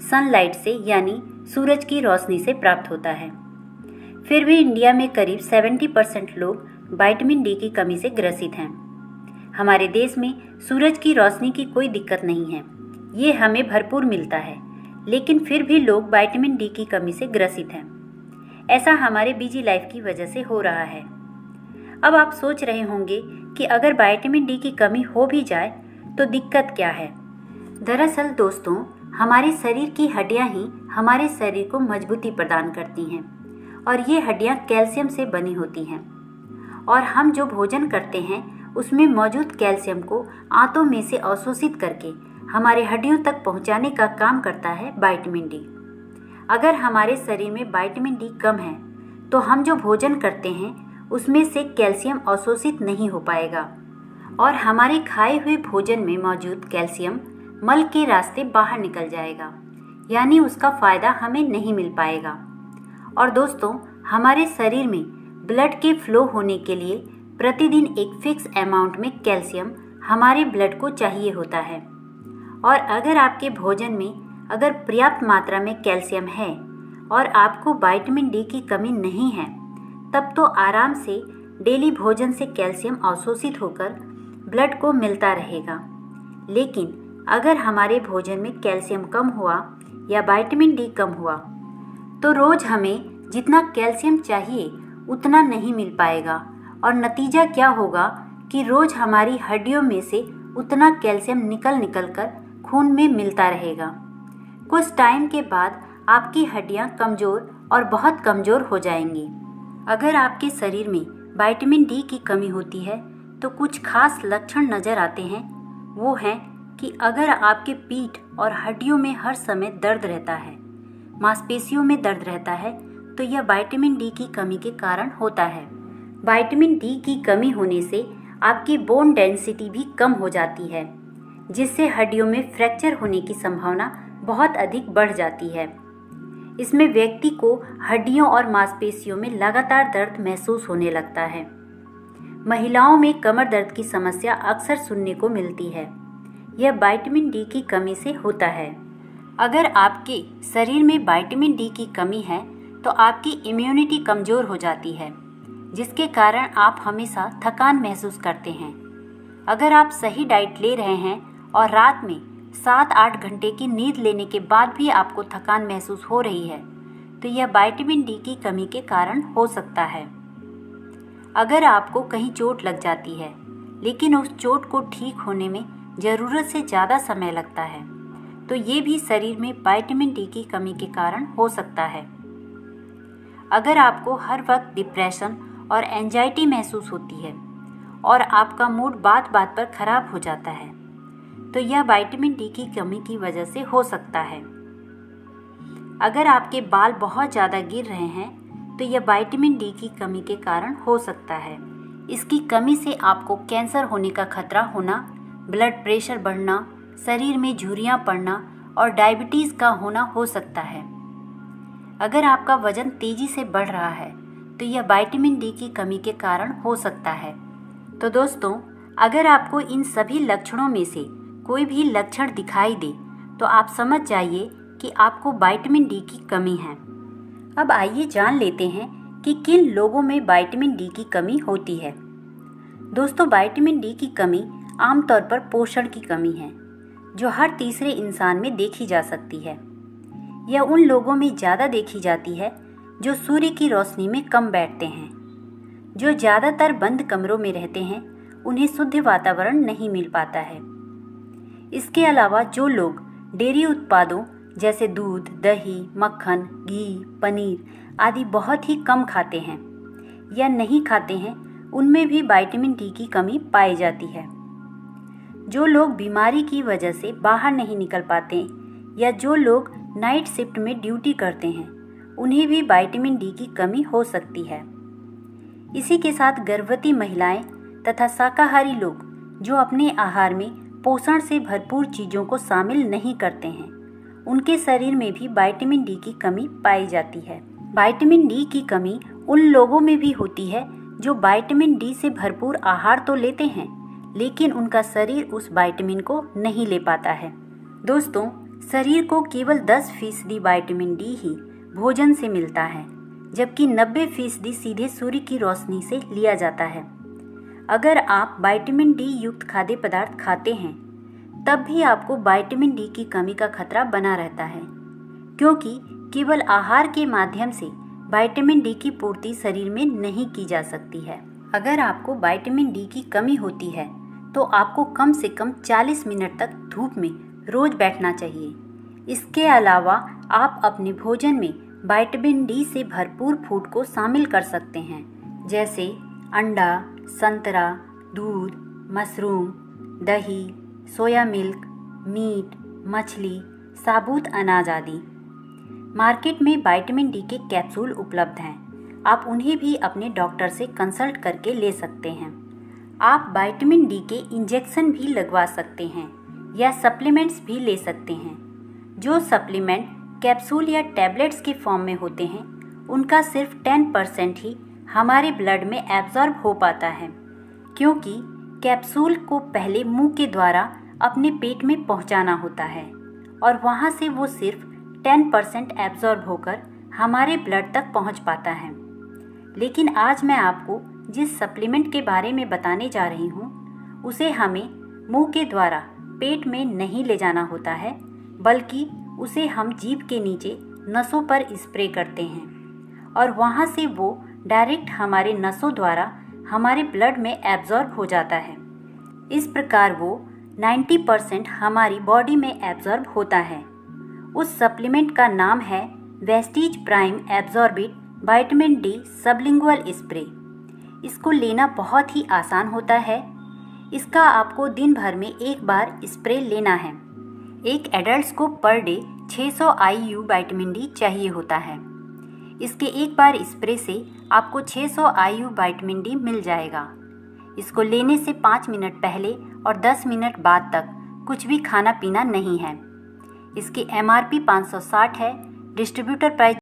Sunlight से यानी सूरज की रोशनी से प्राप्त होता है। फिर भी इंडिया में करीब 70% लोग विटामिन डी की कमी से ग्रसित हैं। हमारे देश में सूरज की रोशनी की कोई दिक्कत नहीं है, ये हमें भरपूर मिलता है, लेकिन फिर भी लोग विटामिन डी की कमी से ग्रसित हैं। ऐसा हमारे बिजी लाइफ की वजह से हो रहा है। अब आप सोच रहे होंगे कि अगर विटामिन डी की कमी हो भी जाए तो दिक्कत क्या है। दरअसल दोस्तों, हमारे शरीर की हड्डियां ही हमारे शरीर को मजबूती प्रदान करती हैं और ये हड्डियां कैल्शियम से बनी होती हैं और हम जो भोजन करते हैं उसमें मौजूद कैल्शियम को आंतों में से अवशोषित करके हमारे हड्डियों तक पहुंचाने का काम करता है विटामिन डी। अगर हमारे शरीर में विटामिन डी कम है तो हम जो भोजन करते हैं उसमें से कैल्शियम अवशोषित नहीं हो पाएगा और हमारे खाए हुए भोजन में मौजूद कैल्शियम मल के रास्ते बाहर निकल जाएगा, यानी उसका फ़ायदा हमें नहीं मिल पाएगा। और दोस्तों, हमारे शरीर में ब्लड के फ्लो होने के लिए प्रतिदिन एक फिक्स अमाउंट में कैल्शियम हमारे ब्लड को चाहिए होता है और अगर आपके भोजन में अगर पर्याप्त मात्रा में कैल्शियम है और आपको विटामिन डी की कमी नहीं है, तब तो आराम से डेली भोजन से कैल्शियम अवशोषित होकर ब्लड को मिलता रहेगा। लेकिन अगर हमारे भोजन में कैल्शियम कम हुआ या विटामिन डी कम हुआ तो रोज़ हमें जितना कैल्शियम चाहिए उतना नहीं मिल पाएगा और नतीजा क्या होगा कि रोज़ हमारी हड्डियों में से उतना कैल्शियम निकल कर खून में मिलता रहेगा। कुछ टाइम के बाद आपकी हड्डियां कमज़ोर और बहुत कमज़ोर हो जाएंगी। अगर आपके शरीर में विटामिन डी की कमी होती है तो कुछ खास लक्षण नज़र आते हैं। वो हैं कि अगर आपके पीठ और हड्डियों में हर समय दर्द रहता है, मांसपेशियों में दर्द रहता है, तो यह विटामिन डी की कमी के कारण होता है। विटामिन डी की कमी होने से आपकी बोन डेंसिटी भी कम हो जाती है, जिससे हड्डियों में फ्रैक्चर होने की संभावना बहुत अधिक बढ़ जाती है। इसमें व्यक्ति को हड्डियों और मांसपेशियों में लगातार दर्द महसूस होने लगता है। महिलाओं में कमर दर्द की समस्या अक्सर सुनने को मिलती है। यह विटामिन डी की कमी से होता है। अगर आपके शरीर में विटामिन डी की कमी है तो आपकी इम्यूनिटी कमज़ोर हो जाती है, जिसके कारण आप हमेशा थकान महसूस करते हैं। अगर आप सही डाइट ले रहे हैं और रात में 7-8 घंटे की नींद लेने के बाद भी आपको थकान महसूस हो रही है तो यह विटामिन डी की कमी के कारण हो सकता है। अगर आपको कहीं चोट लग जाती है लेकिन उस चोट को ठीक होने में ज़रूरत से ज़्यादा समय लगता है तो ये भी शरीर में विटामिन डी की कमी के कारण हो सकता है। अगर आपको हर वक्त डिप्रेशन और एंजाइटी महसूस होती है और आपका मूड बात बात पर खराब हो जाता है तो यह विटामिन डी की कमी की वजह से हो सकता है। अगर आपके बाल बहुत ज़्यादा गिर रहे हैं तो यह विटामिन डी की कमी के कारण हो सकता है। इसकी कमी से आपको कैंसर होने का खतरा होना, ब्लड प्रेशर बढ़ना, शरीर में झुर्रियाँ पड़ना और डायबिटीज़ का होना हो सकता है। अगर आपका वजन तेज़ी से बढ़ रहा है तो यह विटामिन डी की कमी के कारण हो सकता है। तो दोस्तों, अगर आपको इन सभी लक्षणों में से कोई भी लक्षण दिखाई दे तो आप समझ जाइए कि आपको विटामिन डी की कमी है। अब आइए जान लेते हैं कि किन लोगों में विटामिन डी की कमी होती है। दोस्तों, विटामिन डी की कमी आमतौर पर पोषण की कमी है जो हर तीसरे इंसान में देखी जा सकती है। यह उन लोगों में ज़्यादा देखी जाती है जो सूर्य की रोशनी में कम बैठते हैं, जो ज़्यादातर बंद कमरों में रहते हैं, उन्हें शुद्ध वातावरण नहीं मिल पाता है। इसके अलावा जो लोग डेयरी उत्पादों जैसे दूध, दही, मक्खन, घी, पनीर आदि बहुत ही कम खाते हैं या नहीं खाते हैं, उनमें भी विटामिन डी की कमी पाई जाती है। जो लोग बीमारी की वजह से बाहर नहीं निकल पाते या जो लोग नाइट शिफ्ट में ड्यूटी करते हैं, उन्हें भी विटामिन डी की कमी हो सकती है। इसी के साथ गर्भवती महिलाएं तथा शाकाहारी लोग जो अपने आहार में पोषण से भरपूर चीज़ों को शामिल नहीं करते हैं, उनके शरीर में भी विटामिन डी की कमी पाई जाती है। विटामिन डी की कमी उन लोगों में भी होती है जो विटामिन डी से भरपूर आहार तो लेते हैं लेकिन उनका शरीर उस विटामिन को नहीं ले पाता है। दोस्तों, शरीर को केवल 10% विटामिन डी ही भोजन से मिलता है, जबकि 90% सीधे सूर्य की रोशनी से लिया जाता है। अगर आप विटामिन डी युक्त खाद्य पदार्थ खाते हैं, तब भी आपको विटामिन डी की कमी का खतरा बना रहता है, क्योंकि केवल आहार के माध्यम से विटामिन डी की पूर्ति शरीर में नहीं की जा सकती है। अगर आपको विटामिन डी की कमी होती है, तो आपको कम से कम 40 मिनट तक धूप में रोज बैठना चाहिए। इसके अलावा आप अपने भोजन में विटामिन डी से भरपूर फूड को शामिल कर सकते हैं, जैसे अंडा, संतरा, दूध, मशरूम, दही, सोया मिल्क, मीट, मछली, साबुत अनाज आदि। मार्केट में विटामिन डी के कैप्सूल उपलब्ध हैं। आप उन्हें भी अपने डॉक्टर से कंसल्ट करके ले सकते हैं। आप विटामिन डी के इंजेक्शन भी लगवा सकते हैं या सप्लीमेंट्स भी ले सकते हैं। जो सप्लीमेंट कैप्सूल या टैबलेट्स के फॉर्म में होते हैं, उनका सिर्फ 10% ही हमारे ब्लड में एब्जॉर्ब हो पाता है, क्योंकि कैप्सूल को पहले मुंह के द्वारा अपने पेट में पहुंचाना होता है और वहां से वो सिर्फ 10% एब्जॉर्ब होकर हमारे ब्लड तक पहुंच पाता है। लेकिन आज मैं आपको जिस सप्लीमेंट के बारे में बताने जा रही हूँ, उसे हमें मुंह के द्वारा पेट में नहीं ले जाना होता है, बल्कि उसे हम जीभ के नीचे नसों पर स्प्रे करते हैं और वहाँ से वो डायरेक्ट हमारे नसों द्वारा हमारे ब्लड में एब्जॉर्ब हो जाता है। इस प्रकार वो 90% हमारी बॉडी में एब्जॉर्ब होता है। उस सप्लीमेंट का नाम है Vestige Prime Absorbit vitamin D sublingual spray. इसको लेना बहुत ही आसान होता है। इसका आपको दिन भर में एक बार स्प्रे लेना है। एक एडल्ट को per day 600 IU vitamin D चाहिए होता है। इसके एक बार स्प्रे से आपको 600 IU विटामिन डी मिल जाएगा। इसको लेने से 5 मिनट पहले और 10 मिनट बाद तक कुछ भी खाना पीना नहीं है। इसकी MRP 560 है। Distributor price